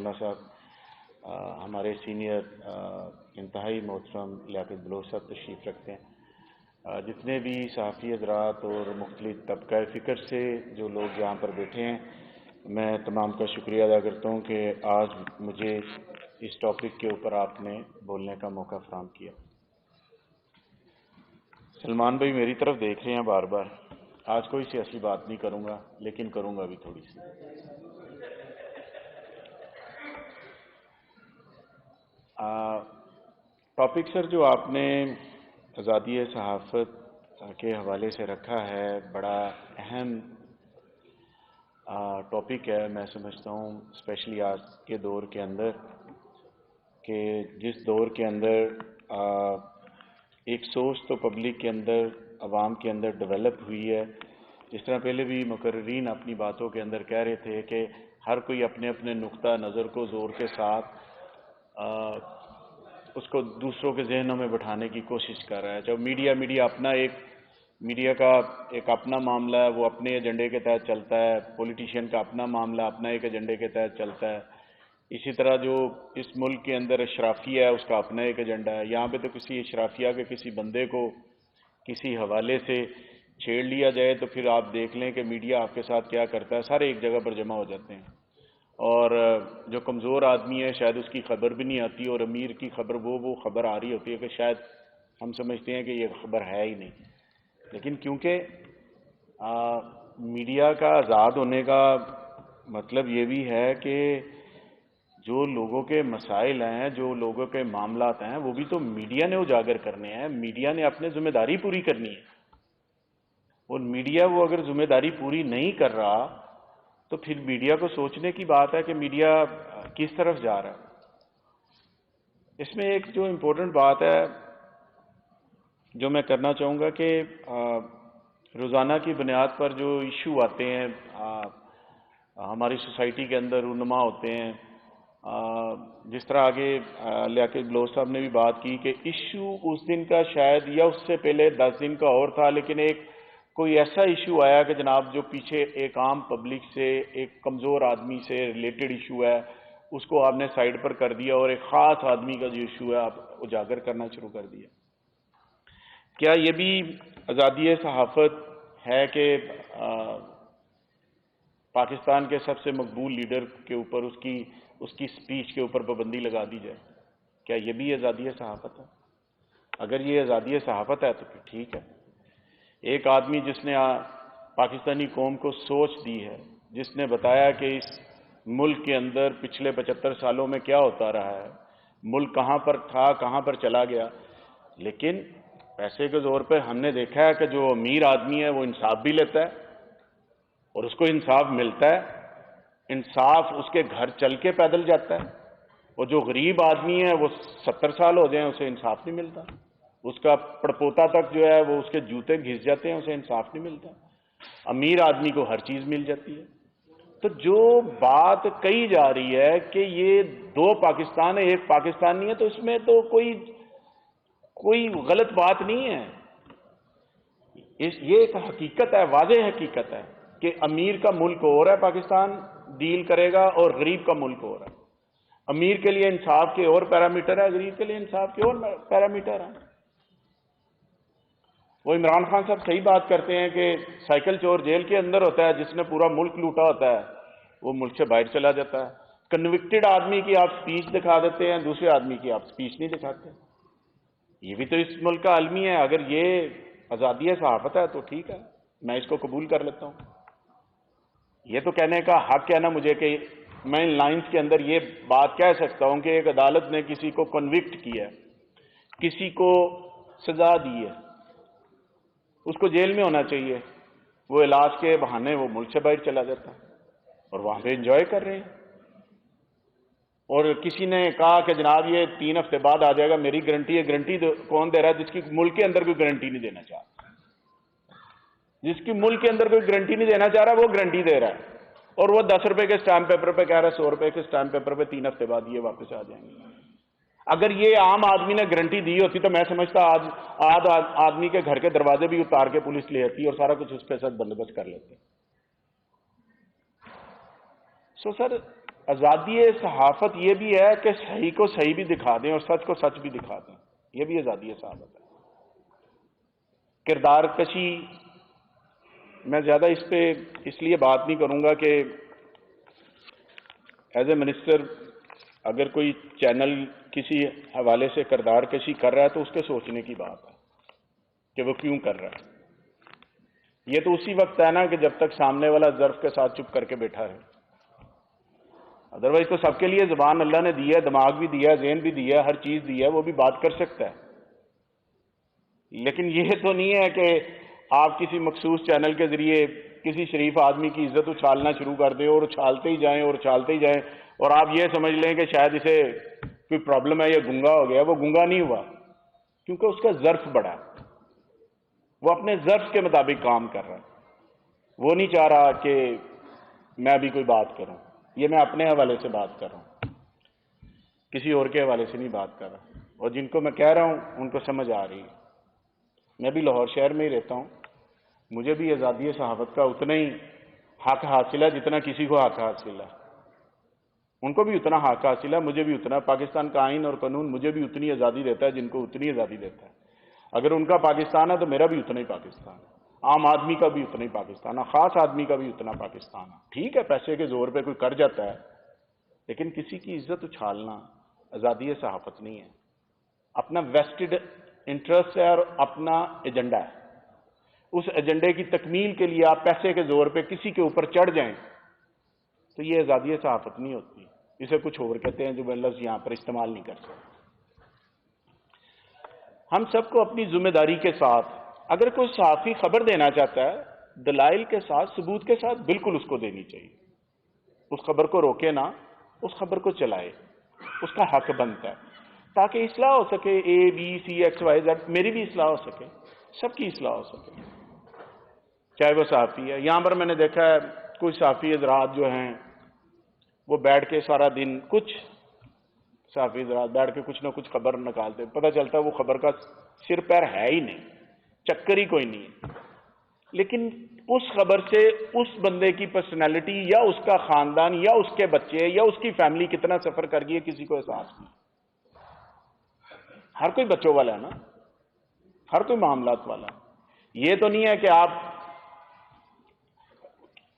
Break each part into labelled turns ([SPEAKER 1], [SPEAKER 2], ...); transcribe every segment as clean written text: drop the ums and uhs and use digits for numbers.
[SPEAKER 1] علمہ صاحب, ہمارے سینئر انتہائی محترم لیاقت بلوچ صاحب تشریف رکھتے ہیں, جتنے بھی صحافی حضرات اور مختلف طبقہ فکر سے جو لوگ یہاں پر بیٹھے ہیں, میں تمام کا شکریہ ادا کرتا ہوں کہ آج مجھے اس ٹاپک کے اوپر آپ نے بولنے کا موقع فراہم کیا. سلمان بھائی میری طرف دیکھ رہے ہیں بار بار. آج کوئی سیاسی بات نہیں کروں گا, لیکن کروں گا بھی تھوڑی سی. ٹاپک سر جو آپ نے آزادی صحافت کے حوالے سے رکھا ہے, بڑا اہم ٹاپک ہے. میں سمجھتا ہوں اسپیشلی آج کے دور کے اندر, کہ جس دور کے اندر ایک سوچ تو پبلک کے اندر, عوام کے اندر ڈیولپ ہوئی ہے. جس طرح پہلے بھی مقررین اپنی باتوں کے اندر کہہ رہے تھے کہ ہر کوئی اپنے اپنے نقطہ نظر کو زور کے ساتھ اس کو دوسروں کے ذہنوں میں بٹھانے کی کوشش کر رہا ہے. جب میڈیا اپنا میڈیا کا ایک اپنا معاملہ ہے, وہ اپنے ایجنڈے کے تحت چلتا ہے. پولیٹیشین کا اپنا معاملہ اپنا ایک ایجنڈے کے تحت چلتا ہے. اسی طرح جو اس ملک کے اندر اشرافیہ ہے, اس کا اپنا ایک ایجنڈا ہے. یہاں پہ تو کسی اشرافیہ کے کسی بندے کو کسی حوالے سے چھیڑ لیا جائے تو پھر آپ دیکھ لیں کہ میڈیا آپ کے ساتھ کیا کرتا ہے. سارے ایک جگہ پر جمع ہو جاتے ہیں, اور جو کمزور آدمی ہے شاید اس کی خبر بھی نہیں آتی, اور امیر کی خبر وہ خبر آ رہی ہوتی ہے کہ شاید ہم سمجھتے ہیں کہ یہ خبر ہے ہی نہیں. لیکن کیونکہ میڈیا کا آزاد ہونے کا مطلب یہ بھی ہے کہ جو لوگوں کے مسائل ہیں, جو لوگوں کے معاملات ہیں, وہ بھی تو میڈیا نے اجاگر کرنے ہیں. میڈیا نے اپنے ذمہ داری پوری کرنی ہے, اور میڈیا وہ اگر ذمہ داری پوری نہیں کر رہا تو پھر میڈیا کو سوچنے کی بات ہے کہ میڈیا کس طرف جا رہا ہے. اس میں ایک جو امپورٹنٹ بات ہے جو میں کرنا چاہوں گا کہ روزانہ کی بنیاد پر جو ایشو آتے ہیں ہماری سوسائٹی کے اندر, رونما ہوتے ہیں. جس طرح آگے لیاقت بلوچ صاحب نے بھی بات کی کہ ایشو اس دن کا شاید یا اس سے پہلے 10 دن کا اور تھا, لیکن ایک کوئی ایسا ایشو آیا کہ جناب جو پیچھے ایک عام پبلک سے, ایک کمزور آدمی سے ریلیٹڈ ایشو ہے, اس کو آپ نے سائڈ پر کر دیا, اور ایک خاص آدمی کا جو ایشو ہے آپ اجاگر کرنا شروع کر دیا. کیا یہ بھی آزادی صحافت ہے کہ پاکستان کے سب سے مقبول لیڈر کے اوپر اس کی سپیچ کے اوپر پابندی لگا دی جائے؟ کیا یہ بھی آزادی صحافت ہے؟ اگر یہ آزادی صحافت ہے تو پھر ٹھیک ہے. ایک آدمی جس نے پاکستانی قوم کو سوچ دی ہے, جس نے بتایا کہ اس ملک کے اندر پچھلے 75 سالوں میں کیا ہوتا رہا ہے, ملک کہاں پر تھا, کہاں پر چلا گیا. لیکن پیسے کے زور پہ ہم نے دیکھا ہے کہ جو امیر آدمی ہے وہ انصاف بھی لیتا ہے, اور اس کو انصاف ملتا ہے. انصاف اس کے گھر چل کے پیدل جاتا ہے, اور جو غریب آدمی ہے وہ 70 سال ہو جائیں اسے انصاف نہیں ملتا. اس کا پڑپوتا تک جو ہے وہ اس کے جوتے گھس جاتے ہیں, اسے انصاف نہیں ملتا. امیر آدمی کو ہر چیز مل جاتی ہے. تو جو بات کہی جا رہی ہے کہ یہ 2 پاکستان ہے, ایک پاکستان نہیں ہے, تو اس میں تو کوئی غلط بات نہیں ہے. یہ ایک حقیقت ہے, واضح حقیقت ہے کہ امیر کا ملک اور ہے پاکستان ڈیل کرے گا, اور غریب کا ملک اور ہے. امیر کے لیے انصاف کے اور پیرامیٹر ہے, غریب کے لیے انصاف کے اور پیرامیٹر ہے. وہ عمران خان صاحب صحیح بات کرتے ہیں کہ سائیکل چور جیل کے اندر ہوتا ہے, جس نے پورا ملک لوٹا ہوتا ہے وہ ملک سے باہر چلا جاتا ہے. کنوکٹڈ آدمی کی آپ سپیچ دکھا دیتے ہیں, دوسرے آدمی کی آپ سپیچ نہیں دکھاتے. یہ بھی تو اس ملک کا عالمی ہے. اگر یہ آزادی صحافت ہے تو ٹھیک ہے, میں اس کو قبول کر لیتا ہوں. یہ تو کہنے کا حق ہے نا مجھے کہ میں ان لائنز کے اندر یہ بات کہہ سکتا ہوں کہ ایک عدالت نے کسی کو کنوکٹ کیا ہے, کسی کو سزا دی ہے, اس کو جیل میں ہونا چاہیے. وہ علاج کے بہانے وہ ملک سے باہر چلا جاتا ہے, اور وہاں پہ انجوائے کر رہے ہیں. اور کسی نے کہا کہ جناب یہ 3 ہفتے بعد آ جائے گا, میری گارنٹی ہے. گارنٹی کون دے رہا ہے؟ جس کی ملک کے اندر کوئی گارنٹی نہیں دینا چاہ رہا. جس کی ملک کے اندر کوئی گارنٹی نہیں دینا چاہ رہا وہ گارنٹی دے رہا ہے, اور وہ 10 روپے کے اسٹامپ پیپر پہ کہہ رہا ہے 100 روپے کے اسٹامپ پیپر پہ 3 ہفتے بعد یہ واپس آ جائیں گے. اگر یہ عام آدمی نے گارنٹی دی ہوتی تو میں سمجھتا آج آدمی کے گھر کے دروازے بھی اتار کے پولیس لے آتی اور سارا کچھ اس کے ساتھ بندوبست کر لیتے. سر آزادی صحافت یہ بھی ہے کہ صحیح کو صحیح بھی دکھا دیں اور سچ کو سچ بھی دکھا دیں، یہ بھی آزادی صحافت ہے۔ کردار کشی میں زیادہ اس پہ اس لیے بات نہیں کروں گا کہ ایز اے منسٹر اگر کوئی چینل کسی حوالے سے کردار کشی کر رہا ہے تو اس کے سوچنے کی بات ہے کہ وہ کیوں کر رہا ہے۔ یہ تو اسی وقت ہے نا کہ جب تک سامنے والا ظرف کے ساتھ چپ کر کے بیٹھا ہے، ادروائز تو سب کے لیے زبان اللہ نے دی ہے، دماغ بھی دیا ہے، ذہن بھی دیا ہے، ہر چیز دی ہے، وہ بھی بات کر سکتا ہے۔ لیکن یہ تو نہیں ہے کہ آپ کسی مخصوص چینل کے ذریعے کسی شریف آدمی کی عزت اچھالنا شروع کر دیں اور اچھالتے ہی جائیں اور اچھالتے ہی جائیں، اور آپ یہ سمجھ لیں کہ شاید اسے کوئی پرابلم ہے یا گنگا ہو گیا۔ وہ گنگا نہیں ہوا، کیونکہ اس کا ظرف بڑا ہے، وہ اپنے ظرف کے مطابق کام کر رہا ہے۔ وہ نہیں چاہ رہا کہ میں بھی کوئی بات کروں۔ یہ میں اپنے حوالے سے بات کر رہا ہوں، کسی اور کے حوالے سے نہیں بات کر رہا، اور جن کو میں کہہ رہا ہوں ان کو سمجھ آ رہی ہے۔ میں بھی لاہور شہر میں ہی رہتا ہوں، مجھے بھی آزادی صحافت کا اتنا ہی حق حاصل ہے جتنا کسی کو حق حاصل ہے۔ ان کو بھی اتنا حق حاصل ہے، مجھے بھی اتنا۔ پاکستان کا آئین اور قانون مجھے بھی اتنی آزادی دیتا ہے جن کو اتنی آزادی دیتا ہے۔ اگر ان کا پاکستان ہے تو میرا بھی اتنا ہی پاکستان ہے، عام آدمی کا بھی اتنا ہی پاکستان ہے، خاص آدمی کا بھی اتنا پاکستان ہے۔ ٹھیک ہے پیسے کے زور پہ کوئی کر جاتا ہے، لیکن کسی کی عزت اچھالنا آزادی صحافت نہیں ہے۔ اپنا ویسٹڈ انٹرسٹ ہے اور اپنا ایجنڈا ہے، اس ایجنڈے کی تکمیل کے لیے آپ پیسے کے زور پہ کسی کے اوپر چڑھ جائیں تو یہ آزادی صحافت نہیں ہوتی، اسے کچھ اور کہتے ہیں جو میں لفظ یہاں پر استعمال نہیں کر سکتا۔ ہم سب کو اپنی ذمہ داری کے ساتھ، اگر کوئی صحافی خبر دینا چاہتا ہے دلائل کے ساتھ، ثبوت کے ساتھ، بالکل اس کو دینی چاہیے۔ اس خبر کو روکے نہ، اس خبر کو چلائے، اس کا حق بنتا ہے تاکہ اصلاح ہو سکے۔ A B C X Y Z, میری بھی اصلاح ہو سکے، سب کی اصلاح ہو سکے، چاہے وہ صحافی ہے۔ یہاں پر میں نے دیکھا ہے کچھ صحافی حضرات جو ہیں وہ بیٹھ کے سارا دن، کچھ صحافی حضرات بیٹھ کے کچھ نہ کچھ خبر نکالتے، پتہ چلتا ہے وہ خبر کا سر پیر ہے ہی نہیں، چکر ہی کوئی نہیں ہے، لیکن اس خبر سے اس بندے کی پرسنالٹی یا اس کا خاندان یا اس کے بچے یا اس کی فیملی کتنا سفر کر گئی ہے کسی کو احساس نہیں۔ ہر کوئی بچوں والا ہے نا، ہر کوئی معاملات والا ہے۔ یہ تو نہیں ہے کہ آپ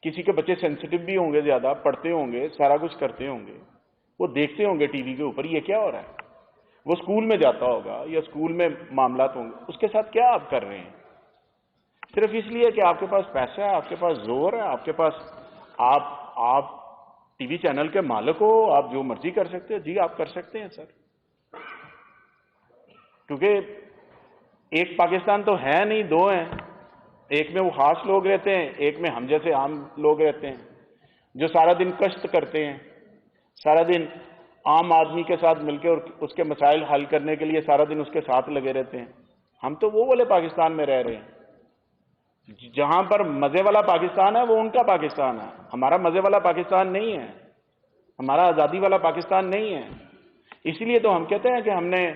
[SPEAKER 1] کسی کے بچے سینسٹیو بھی ہوں گے، زیادہ پڑھتے ہوں گے، سارا کچھ کرتے ہوں گے، وہ دیکھتے ہوں گے ٹی وی کے اوپر یہ کیا ہو رہا ہے، وہ اسکول میں جاتا ہوگا یا اسکول میں معاملات ہوں گے، اس کے ساتھ کیا آپ کر رہے ہیں؟ صرف اس لیے کہ آپ کے پاس پیسہ ہے، آپ کے پاس زور ہے، آپ کے پاس آپ ٹی وی چینل کے مالک ہو، آپ جو مرضی کر سکتے ہیں۔ جی آپ کر سکتے ہیں سر، کیونکہ ایک پاکستان تو ہے نہیں، دو ہیں۔ ایک میں وہ خاص لوگ رہتے ہیں، ایک میں ہم جیسے عام لوگ رہتے ہیں جو سارا دن کشت کرتے ہیں، سارا دن عام آدمی کے ساتھ مل کے اور اس کے مسائل حل کرنے کے لیے سارا دن اس کے ساتھ لگے رہتے ہیں۔ ہم تو وہ والے پاکستان میں رہ رہے ہیں جہاں پر مزے والا پاکستان ہے، وہ ان کا پاکستان ہے، ہمارا مزے والا پاکستان نہیں ہے، ہمارا آزادی والا پاکستان نہیں ہے۔ اس لیے تو ہم کہتے ہیں کہ ہم نے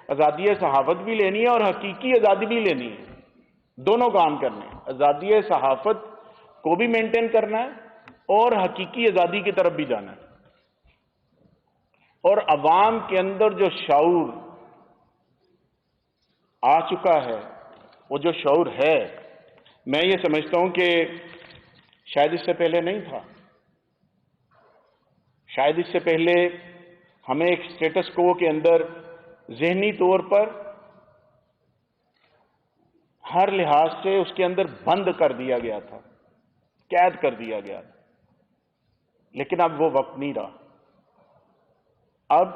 [SPEAKER 1] آزادی صحافت بھی لینی ہے اور حقیقی آزادی بھی لینی ہے، دونوں کام کرنے ہیں۔ آزادی صحافت کو بھی مینٹین کرنا ہے اور حقیقی آزادی کی طرف بھی جانا ہے، اور عوام کے اندر جو شعور آ چکا ہے، وہ جو شعور ہے، میں یہ سمجھتا ہوں کہ شاید اس سے پہلے نہیں تھا، شاید اس سے پہلے ہمیں ایک سٹیٹس کو کے اندر ذہنی طور پر ہر لحاظ سے اس کے اندر بند کر دیا گیا تھا، قید کر دیا گیا تھا، لیکن اب وہ وقت نہیں رہا۔ اب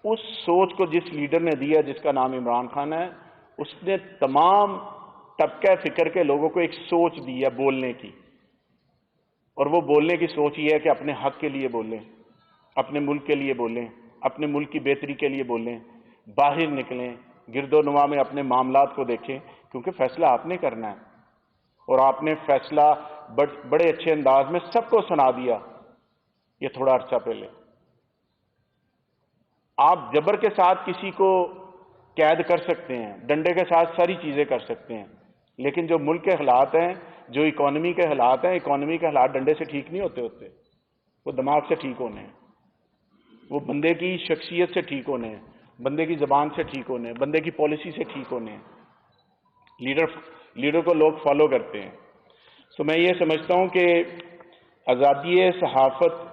[SPEAKER 1] اس سوچ کو جس لیڈر نے دیا، جس کا نام عمران خان ہے، اس نے تمام طبقہ فکر کے لوگوں کو ایک سوچ دی ہے بولنے کی، اور وہ بولنے کی سوچ یہ ہے کہ اپنے حق کے لیے بولیں، اپنے ملک کے لیے بولیں، اپنے ملک کی بہتری کے لیے بولیں، باہر نکلیں، گرد و نواح میں اپنے معاملات کو دیکھیں، کیونکہ فیصلہ آپ نے کرنا ہے، اور آپ نے فیصلہ بڑے اچھے انداز میں سب کو سنا دیا یہ تھوڑا عرصہ پہلے۔ آپ جبر کے ساتھ کسی کو قید کر سکتے ہیں، ڈنڈے کے ساتھ ساری چیزیں کر سکتے ہیں، لیکن جو ملک کے حالات ہیں، جو اکانومی کے حالات ہیں، اکانومی کے حالات ڈنڈے سے ٹھیک نہیں ہوتے۔ وہ دماغ سے ٹھیک ہونے ہیں، وہ بندے کی شخصیت سے ٹھیک ہونے ہیں، بندے کی زبان سے ٹھیک ہونے ہیں، بندے کی پالیسی سے ٹھیک ہونے ہیں۔ لیڈر کو لوگ فالو کرتے ہیں۔ تو میں یہ سمجھتا ہوں کہ آزادی صحافت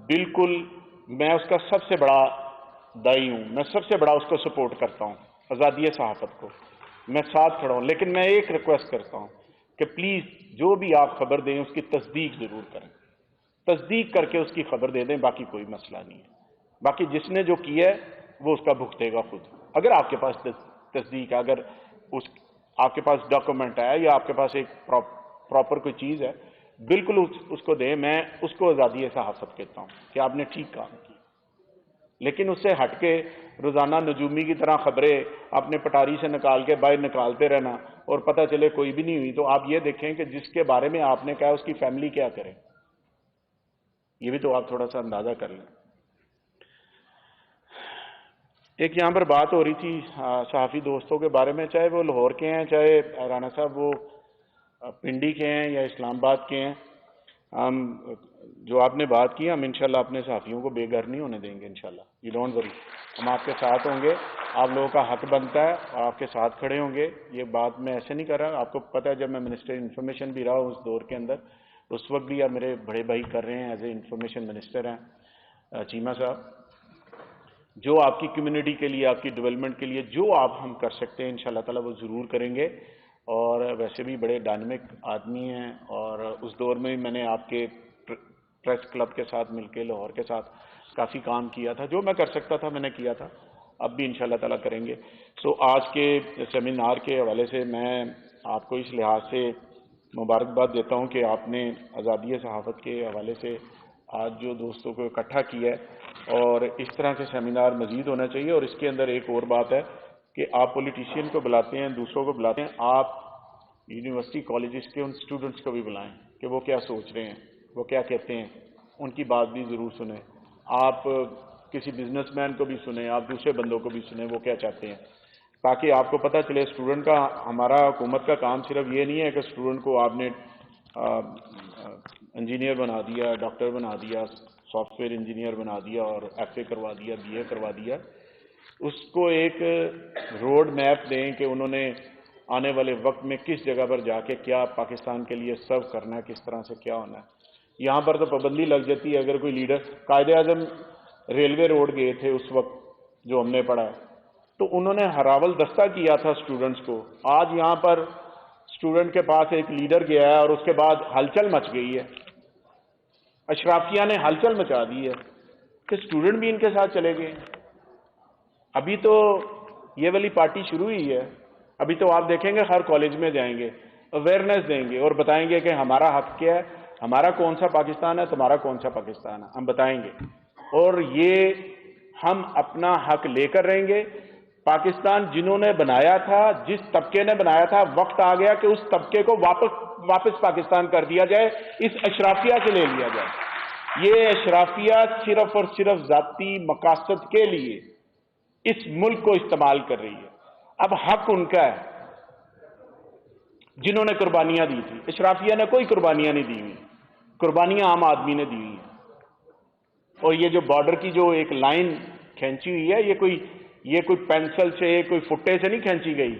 [SPEAKER 1] بالکل، میں اس کا سب سے بڑا دائی ہوں، میں سب سے بڑا اس کو سپورٹ کرتا ہوں، آزادی صحافت کو میں ساتھ کھڑا ہوں۔ لیکن میں ایک ریکویسٹ کرتا ہوں کہ پلیز جو بھی آپ خبر دیں اس کی تصدیق ضرور کریں، تصدیق کر کے اس کی خبر دے دیں، باقی کوئی مسئلہ نہیں ہے۔ باقی جس نے جو کیا ہے وہ اس کا بھگتے گا خود۔ اگر آپ کے پاس تصدیق ہے، اگر آپ کے پاس ڈاکومنٹ ہے یا آپ کے پاس ایک پراپر کوئی چیز ہے، بالکل اس کو دیں۔ میں اس کو آزادی صحافت کہتا ہوں کہ آپ نے ٹھیک کام کی۔ لیکن اس سے ہٹ کے روزانہ نجومی کی طرح خبریں اپنے پٹاری سے نکال کے باہر نکالتے رہنا اور پتہ چلے کوئی بھی نہیں ہوئی، تو آپ یہ دیکھیں کہ جس کے بارے میں آپ نے کہا اس کی فیملی کیا کرے، یہ بھی تو آپ تھوڑا سا اندازہ کر لیں۔ ایک یہاں پر بات ہو رہی تھی صحافی دوستوں کے بارے میں، چاہے وہ لاہور کے ہیں، چاہے رانا صاحب وہ پنڈی کے ہیں یا اسلام آباد کے ہیں۔ ہم جو آپ نے بات کی، ہم انشاءاللہ اپنے صحافیوں کو بے گھر نہیں ہونے دیں گے انشاءاللہ، یو ڈونٹ وری، ہم آپ کے ساتھ ہوں گے۔ آپ لوگوں کا حق بنتا ہے، آپ کے ساتھ کھڑے ہوں گے۔ یہ بات میں ایسے نہیں کر رہا، آپ کو پتہ ہے جب میں منسٹر انفارمیشن بھی رہا ہوں اس دور کے اندر، اس وقت بھی آپ میرے بڑے بھائی کر رہے ہیں، ایز اے انفارمیشن منسٹر ہیں چیمہ صاحب۔ جو آپ کی کمیونٹی کے لیے، آپ کی ڈیولپمنٹ کے لیے جو آپ ہم کر سکتے ہیں انشاءاللہ تعالیٰ وہ ضرور کریں گے۔ اور ویسے بھی بڑے ڈائنمک آدمی ہیں، اور اس دور میں میں نے آپ کے پریس کلب کے ساتھ مل کے لاہور کے ساتھ کافی کام کیا تھا، جو میں کر سکتا تھا میں نے کیا تھا، اب بھی انشاءاللہ تعالیٰ کریں گے۔ سو آج کے سیمینار کے حوالے سے میں آپ کو اس لحاظ سے مبارکباد دیتا ہوں کہ آپ نے آزادی صحافت کے حوالے سے آج جو دوستوں کو اکٹھا کیا ہے، اور اس طرح کے سیمینار مزید ہونا چاہیے۔ اور اس کے اندر ایک اور بات ہے کہ آپ پولیٹیشین کو بلاتے ہیں، دوسروں کو بلاتے ہیں، آپ یونیورسٹی کالجز کے ان اسٹوڈنٹس کو بھی بلائیں کہ وہ کیا سوچ رہے ہیں، وہ کیا کہتے ہیں، ان کی بات بھی ضرور سنیں۔ آپ کسی بزنس مین کو بھی سنیں، آپ دوسرے بندوں کو بھی سنیں وہ کیا چاہتے ہیں، تاکہ آپ کو پتہ چلے اسٹوڈنٹ کا۔ ہمارا حکومت کا کام صرف یہ نہیں ہے کہ اسٹوڈنٹ کو آپ نے انجینئر بنا دیا، ڈاکٹر بنا دیا، سافٹ ویئر انجینئر بنا دیا اور ایف اے کروا دیا، بی اے کروا دیا۔ اس کو ایک روڈ میپ دیں کہ انہوں نے آنے والے وقت میں کس جگہ پر جا کے کیا پاکستان کے لیے سرو کرنا ہے، کس طرح سے کیا ہونا ہے۔ یہاں پر تو پابندی لگ جاتی ہے، اگر کوئی leader, Quaid Azam railway road گئے تھے اس وقت جو ہم نے پڑھا، تو انہوں نے ہراول دستہ کیا تھا اسٹوڈنٹس کو۔ آج یہاں پر اسٹوڈنٹ کے پاس ایک لیڈر گیا ہے اور اس کے بعد ہلچل مچ گئی ہے، اشرافیہ نے ہلچل مچا دی ہے کہ اسٹوڈنٹ بھی ان کے ساتھ چلے گئے۔ ابھی تو یہ والی پارٹی شروع ہوئی ہے، ابھی تو آپ دیکھیں گے ہر کالج میں جائیں گے، اویئرنیس دیں گے اور بتائیں گے کہ ہمارا حق کیا ہے، ہمارا کون سا پاکستان ہے، تمہارا کون سا پاکستان ہے، ہم بتائیں گے۔ اور یہ ہم اپنا حق لے کر رہیں گے۔ پاکستان جنہوں نے بنایا تھا، جس طبقے نے بنایا تھا، وقت آ گیا کہ اس طبقے کو واپس پاکستان کر دیا جائے، اس اشرافیہ سے لے لیا جائے۔ یہ اشرافیہ صرف اور صرف ذاتی مقاصد کے لیے اس ملک کو استعمال کر رہی ہے۔ اب حق ان کا ہے جنہوں نے قربانیاں دی تھی۔ اشرافیہ نے کوئی قربانیاں نہیں دی ہوئی، قربانیاں عام آدمی نے دی ہوئی ہیں۔ اور یہ جو بارڈر کی جو ایک لائن کھینچی ہوئی ہے، یہ کوئی پینسل سے، کوئی فٹے سے نہیں کھینچی گئی،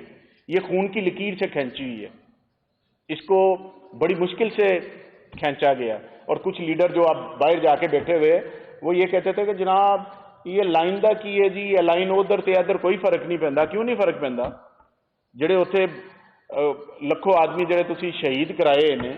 [SPEAKER 1] یہ خون کی لکیر سے کھینچی ہوئی ہے۔ اس کو بڑی مشکل سے کھینچا گیا۔ اور کچھ لیڈر جو آپ باہر جا کے بیٹھے ہوئے، وہ یہ کہتے تھے کہ جناب یہ لائن دا کی ہے جی، یہ لائن ادھر تے ادھر کوئی فرق نہیں پیندا۔ کیوں نہیں فرق پیندا؟ جڑے اتنے لکھوں آدمی جڑے تسی شہید کرائے نے،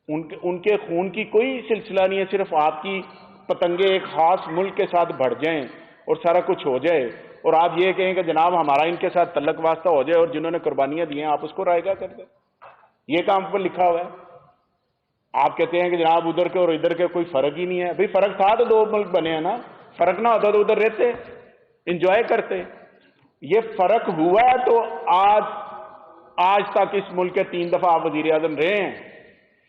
[SPEAKER 1] ان کے خون کی کوئی سلسلہ نہیں ہے، صرف آپ کی پتنگیں ایک خاص ملک کے ساتھ بڑھ جائیں اور سارا کچھ ہو جائے، اور آپ یہ کہیں کہ جناب ہمارا ان کے ساتھ تعلق واسطہ ہو جائے، اور جنہوں نے قربانیاں دی ہیں آپ اس کو رائے گا کر دیں۔ یہ کام پر لکھا ہوا ہے۔ آپ کہتے ہیں کہ جناب ادھر کے اور ادھر کے کوئی فرق ہی نہیں ہے۔ بھئی فرق تھا تو دو ملک بنے ہیں نا، فرق نہ ہوتا تو ادھر رہتے، انجوائے کرتے۔ یہ فرق ہوا ہے تو آج تک اس ملک کے 3 دفعہ آپ وزیر اعظم رہے ہیں۔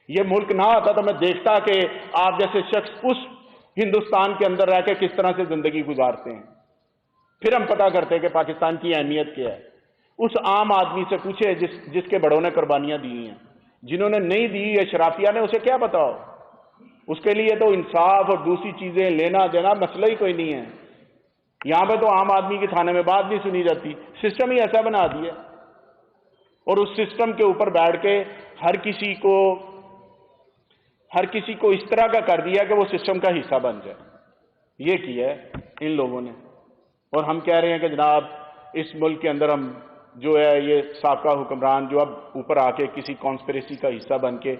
[SPEAKER 1] یہ ملک نہ ہوتا تو میں دیکھتا کہ آپ جیسے شخص اس ہندوستان کے اندر رہ کے کس طرح سے زندگی گزارتے ہیں، پھر ہم پتہ کرتے کہ پاکستان کی اہمیت کیا ہے۔ اس عام آدمی سے پوچھے جس کے بڑوں نے قربانیاں دی ہیں، جنہوں نے نہیں دی اشرافیہ نے، اسے کیا پتا ہو؟ اس کے لیے تو انصاف اور دوسری چیزیں لینا دینا مسئلہ ہی کوئی نہیں ہے. یہاں پہ تو عام آدمی کے تھانے میں بات نہیں سنی جاتی. سسٹم ہی ایسا بنا دیا اور اس سسٹم کے اوپر بیٹھ کے ہر کسی کو اس طرح کا کر دیا کہ وہ سسٹم کا حصہ بن جائے. یہ کیا ہے ان لوگوں نے. اور ہم کہہ رہے ہیں کہ جناب اس ملک کے اندر ہم جو ہے یہ سابقہ حکمران جو اب اوپر آ کے کسی کانسپریسی کا حصہ بن کے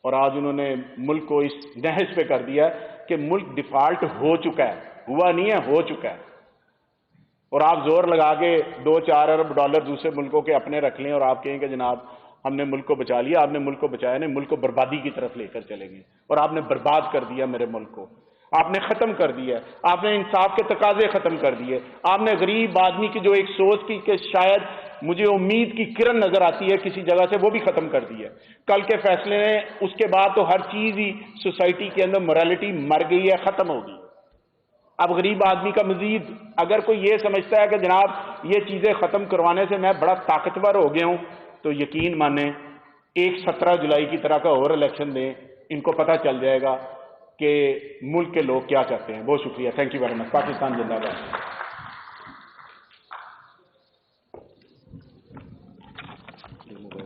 [SPEAKER 1] اور آج انہوں نے ملک کو اس نہج پہ کر دیا کہ ملک ڈیفالٹ ہو چکا ہے, ہوا نہیں ہے, ہو چکا ہے. اور آپ زور لگا کے 2-4 ارب ڈالر دوسرے ملکوں کے اپنے رکھ لیں اور آپ کہیں کہ جناب ہم نے ملک کو بچا لیا. آپ نے ملک کو بچایا نہیں, ملک کو بربادی کی طرف لے کر چلیں گے اور آپ نے برباد کر دیا میرے ملک کو. آپ نے ختم کر دیا, آپ نے انصاف کے تقاضے ختم کر دیے. آپ نے غریب آدمی کی جو ایک سوچ کی کہ شاید مجھے امید کی کرن نظر آتی ہے کسی جگہ سے, وہ بھی ختم کر دی ہے. کل کے فیصلے نے اس کے بعد تو ہر چیز ہی سوسائٹی کے اندر موریلٹی مر گئی ہے, ختم ہو گئی. اب غریب آدمی کا مزید اگر کوئی یہ سمجھتا ہے کہ جناب یہ چیزیں ختم کروانے سے میں بڑا طاقتور ہو گیا ہوں, تو یقین مانیں ایک 17 جولائی کی طرح کا اور الیکشن دیں, ان کو پتہ چل جائے گا کہ ملک کے لوگ کیا چاہتے ہیں. بہت شکریہ. Thank you very much. Pakistan زندہ باد.